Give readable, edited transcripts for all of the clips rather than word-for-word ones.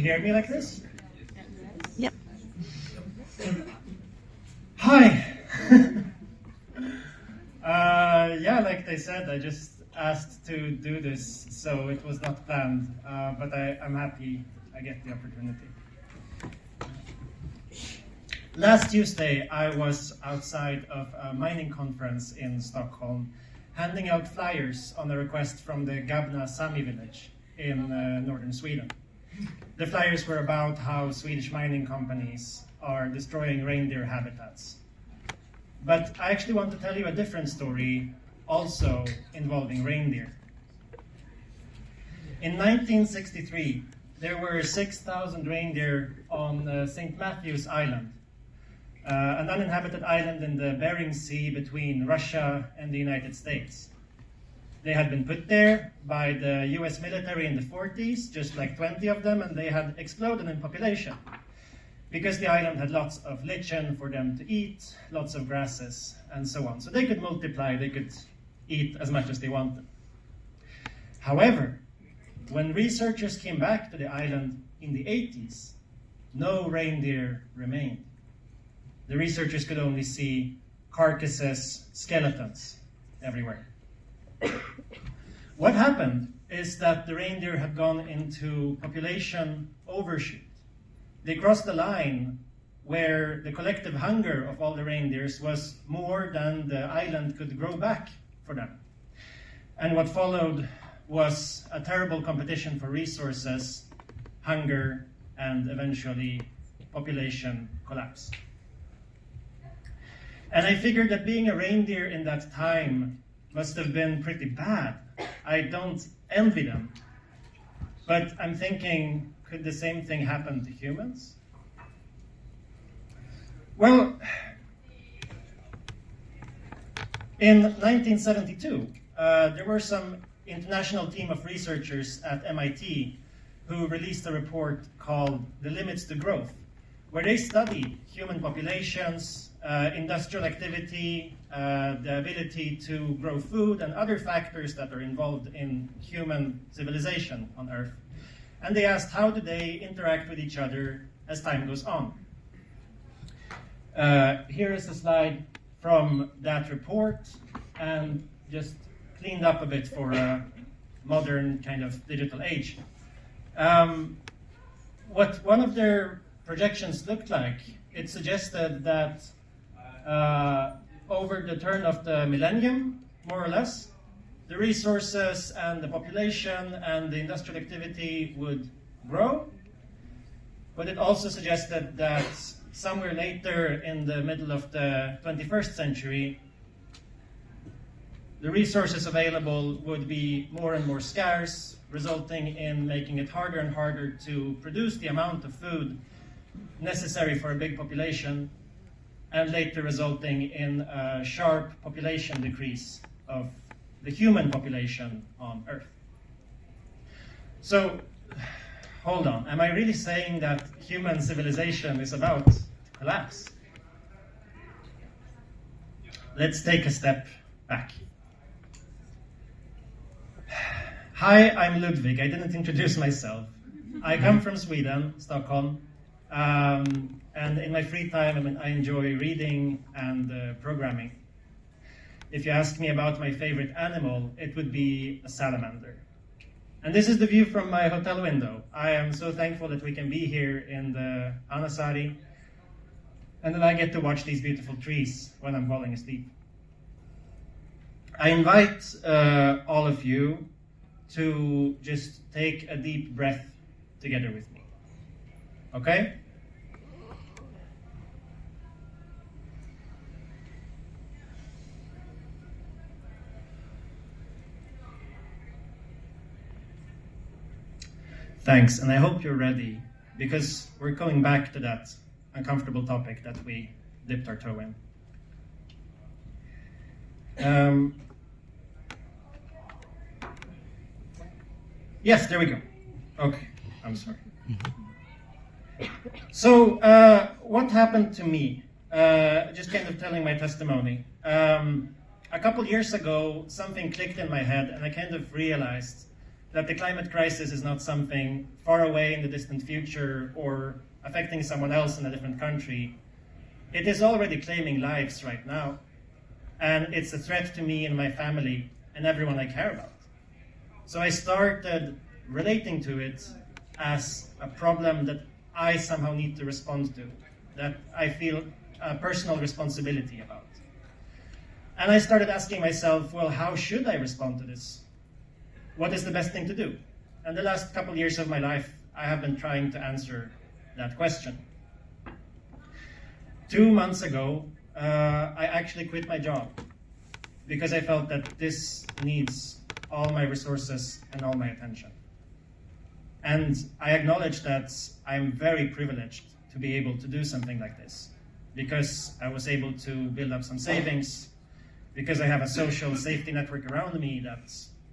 hear me like this? Yep. Hi! Yeah, like they said, I just asked to do this, so it was not planned, but I'm happy I get the opportunity. Last Tuesday, I was outside of a mining conference in Stockholm, handing out flyers on a request from the Gabna Sami village in northern Sweden. The flyers were about how Swedish mining companies are destroying reindeer habitats. But I actually want to tell you a different story, also involving reindeer. In 1963, there were 6,000 reindeer on St. Matthew's Island, an uninhabited island in the Bering Sea between Russia and the United States. They had been put there by the US military in the 40s, just like 20 of them, and they had exploded in population because the island had lots of lichen for them to eat, lots of grasses, and so on. So they could multiply, they could eat as much as they wanted. However, when researchers came back to the island in the 80s, no reindeer remained. The researchers could only see carcasses, skeletons everywhere. What happened is that the reindeer had gone into population overshoot. They crossed the line where the collective hunger of all the reindeers was more than the island could grow back for them. And what followed was a terrible competition for resources, hunger, and eventually population collapse. And I figured that being a reindeer in that time must have been pretty bad. I don't envy them. But I'm thinking, could the same thing happen to humans? Well, in 1972, there were some international team of researchers at MIT who released a report called The Limits to Growth, where they studied human populations, industrial activity, the ability to grow food, and other factors that are involved in human civilization on Earth. And they asked, how do they interact with each other as time goes on? Here is a slide from that report, and just cleaned up a bit for a modern kind of digital age. What one of their projections looked like, it suggested that over the turn of the millennium, more or less, the resources and the population and the industrial activity would grow. But it also suggested that somewhere later in the middle of the 21st century, the resources available would be more and more scarce, resulting in making it harder and harder to produce the amount of food necessary for a big population, and later resulting in a sharp population decrease of the human population on Earth. So, hold on, am I really saying that human civilization is about to collapse? Let's take a step back. Hi, I'm Ludvig. I didn't introduce myself. I come from Sweden, Stockholm, and in my free time I enjoy reading and programming. If you ask me about my favorite animal, it would be a salamander. And this is the view from my hotel window. I am so thankful that we can be here in the Anasari, and that I get to watch these beautiful trees when I'm falling asleep. I invite all of you to just take a deep breath together with me. Okay? Thanks, and I hope you're ready, because we're going back to that uncomfortable topic that we dipped our toe in. Yes, there we go. Okay, I'm sorry. So, what happened to me? Just kind of telling my testimony. A couple years ago, something clicked in my head, and I kind of realized that the climate crisis is not something far away in the distant future or affecting someone else in a different country. It is already claiming lives right now, and it's a threat to me and my family and everyone I care about. So I started relating to it as a problem that I somehow need to respond to, that I feel a personal responsibility about. And I started asking myself, well, how should I respond to this? What is the best thing to do? And the last couple of years of my life, I have been trying to answer that question. 2 months ago, I actually quit my job because I felt that this needs all my resources and all my attention. And I acknowledge that I'm very privileged to be able to do something like this because I was able to build up some savings, because I have a social safety network around me that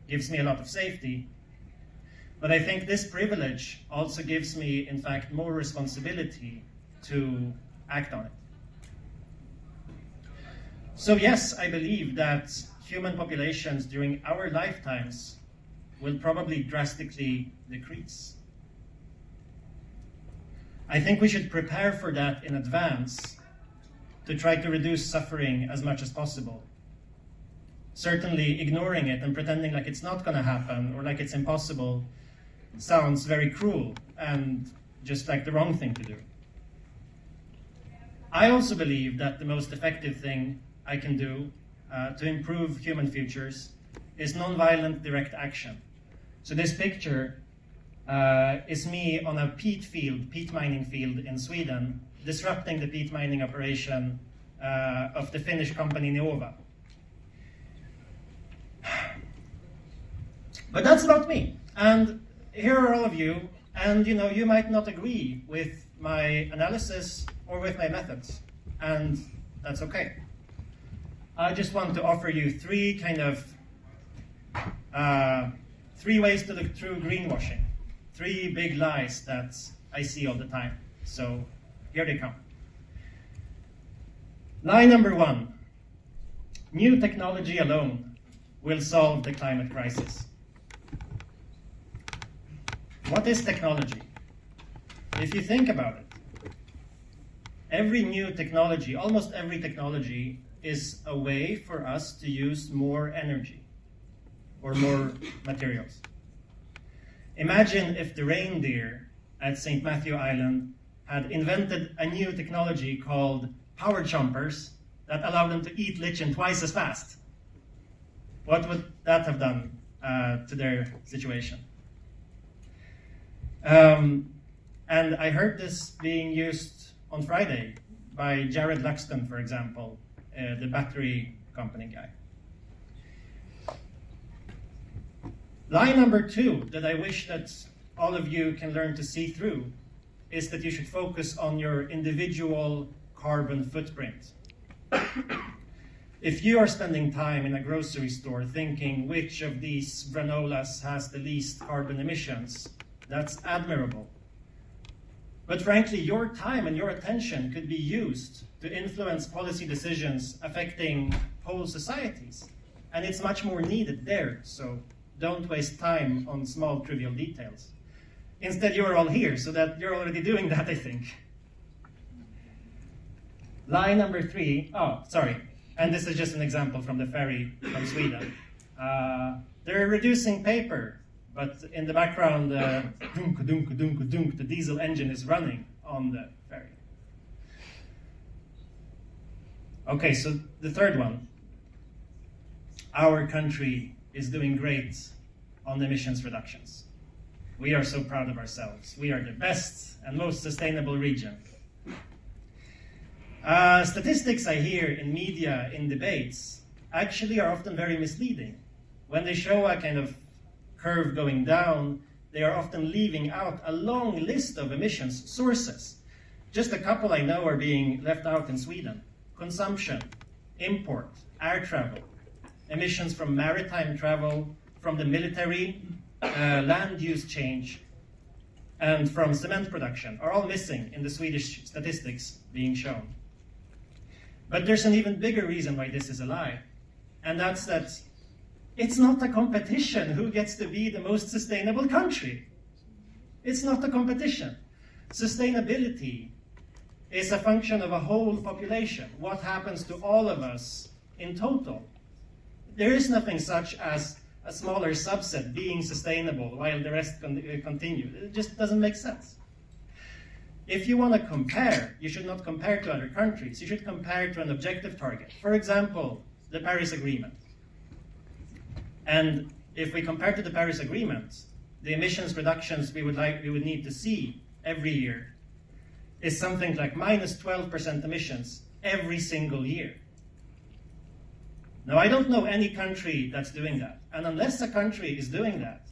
gives me a lot of safety. But I think this privilege also gives me, in fact, more responsibility to act on it. So yes, I believe that human populations during our lifetimes will probably drastically decrease. I think we should prepare for that in advance to try to reduce suffering as much as possible. Certainly ignoring it and pretending like it's not going to happen or like it's impossible sounds very cruel and just like the wrong thing to do. I also believe that the most effective thing I can do to improve human futures is nonviolent direct action. So this picture is me on a peat mining field in Sweden, disrupting the peat mining operation of the Finnish company Neova. But that's about me. And here are all of you, and you might not agree with my analysis or with my methods, and that's okay. I just want to offer you three ways to look through greenwashing. 3 big lies that I see all the time. So here they come. Lie number 1. New technology alone will solve the climate crisis. What is technology? If you think about it, every new technology, almost every technology, is a way for us to use more energy or more materials. Imagine if the reindeer at St. Matthew Island had invented a new technology called power chompers that allowed them to eat lichen twice as fast. What would that have done to their situation? And I heard this being used on Friday by Jared Luxton, for example, the battery company guy. Lie number 2 that I wish that all of you can learn to see through is that you should focus on your individual carbon footprint. If you are spending time in a grocery store thinking which of these granolas has the least carbon emissions, that's admirable. But frankly, your time and your attention could be used to influence policy decisions affecting whole societies. And it's much more needed there, so don't waste time on small trivial details. Instead, you're all here, so that you're already doing that, I think. Lie number 3, and this is just an example from the ferry from Sweden. They're reducing paper, but in the background, dunk, dunk, dunk, dunk, the diesel engine is running on the ferry. Okay, so the third one. Our country is doing great on emissions reductions. We are so proud of ourselves. We are the best and most sustainable region. Statistics I hear in media, in debates, actually are often very misleading. When they show a kind of curve going down, they are often leaving out a long list of emissions sources. Just a couple I know are being left out in Sweden. Consumption, import, air travel, emissions from maritime travel, from the military, land use change, and from cement production are all missing in the Swedish statistics being shown. But there's an even bigger reason why this is a lie, and that's that It's not a competition who gets to be the most sustainable country. It's not a competition. Sustainability is a function of a whole population. What happens to all of us in total? There is nothing such as a smaller subset being sustainable while the rest continue. It just doesn't make sense. If you want to compare, you should not compare to other countries. You should compare to an objective target. For example, the Paris Agreement. And if we compare to the Paris Agreement, the emissions reductions we would need to see every year is something like minus 12% emissions every single year. Now, I don't know any country that's doing that. And unless a country is doing that,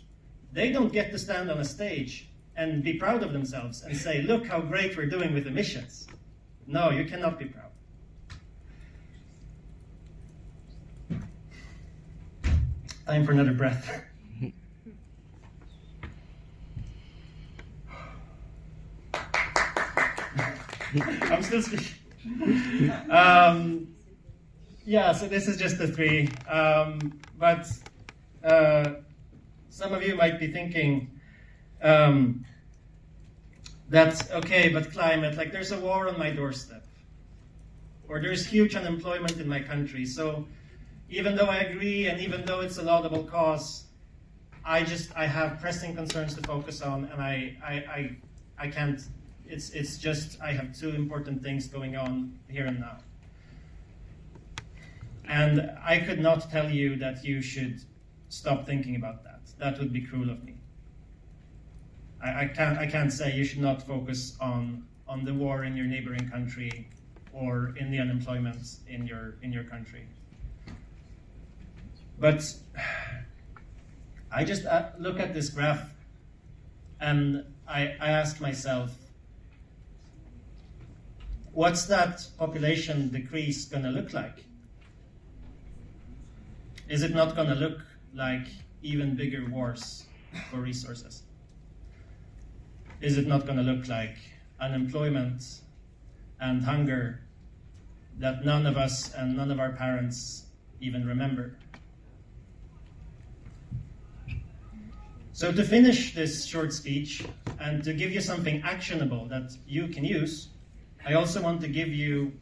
they don't get to stand on a stage and be proud of themselves and say, look how great we're doing with emissions. No, you cannot be proud. Time for another breath. I'm still speaking. Yeah, so this is just the three. But some of you might be thinking that, okay, but climate, like there's a war on my doorstep. Or there's huge unemployment in my country. So even though I agree and even though it's a laudable cause, I have pressing concerns to focus on, and I can't. It's just I have two important things going on here and now. And I could not tell you that you should stop thinking about that. That would be cruel of me. I can't say you should not focus on the war in your neighboring country or in the unemployment in your country. But I just look at this graph and I ask myself, what's that population decrease going to look like? Is it not going to look like even bigger wars for resources? Is it not going to look like unemployment and hunger that none of us and none of our parents even remember? So to finish this short speech and to give you something actionable that you can use, I also want to give you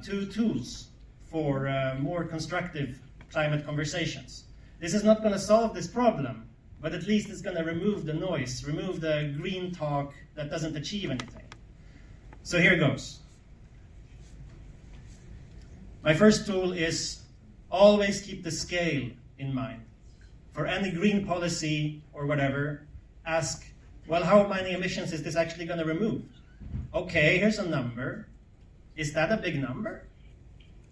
two tools for more constructive climate conversations. This is not going to solve this problem, but at least it's going to remove the noise, remove the green talk that doesn't achieve anything. So here goes. My first tool is always keep the scale in mind. For any green policy or whatever, ask, well, how many emissions is this actually going to remove? Okay, here's a number. Is that a big number?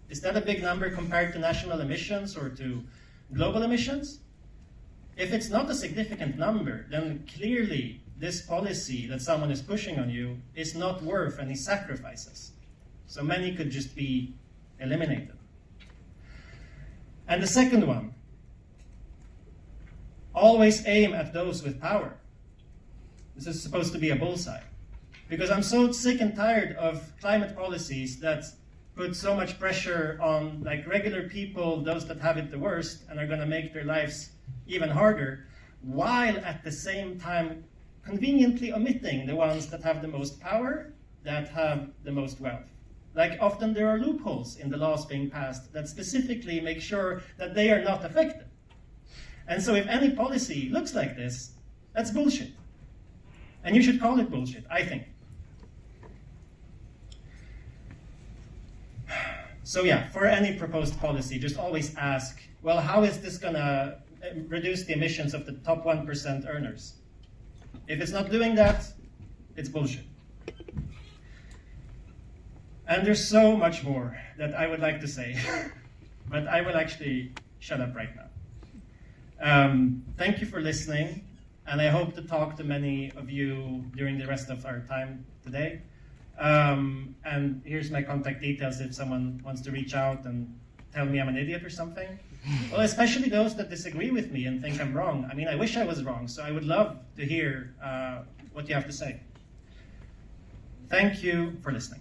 Is that a big number compared to national emissions or to global emissions? If it's not a significant number, then clearly this policy that someone is pushing on you is not worth any sacrifices. So many could just be eliminated. And the second one, always aim at those with power. This is supposed to be a bullseye. Because I'm so sick and tired of climate policies that put so much pressure on like regular people, those that have it the worst, and are going to make their lives even harder, while at the same time conveniently omitting the ones that have the most power, that have the most wealth. Like often there are loopholes in the laws being passed that specifically make sure that they are not affected. And so if any policy looks like this, that's bullshit. And you should call it bullshit, I think. So yeah, for any proposed policy, just always ask, well, how is this going to reduce the emissions of the top 1% earners? If it's not doing that, it's bullshit. And there's so much more that I would like to say, but I will actually shut up right now. Thank you for listening, and I hope to talk to many of you during the rest of our time today. And here's my contact details if someone wants to reach out and tell me I'm an idiot or something. Well, especially those that disagree with me and think I'm wrong. I mean, I wish I was wrong, so I would love to hear what you have to say. Thank you for listening.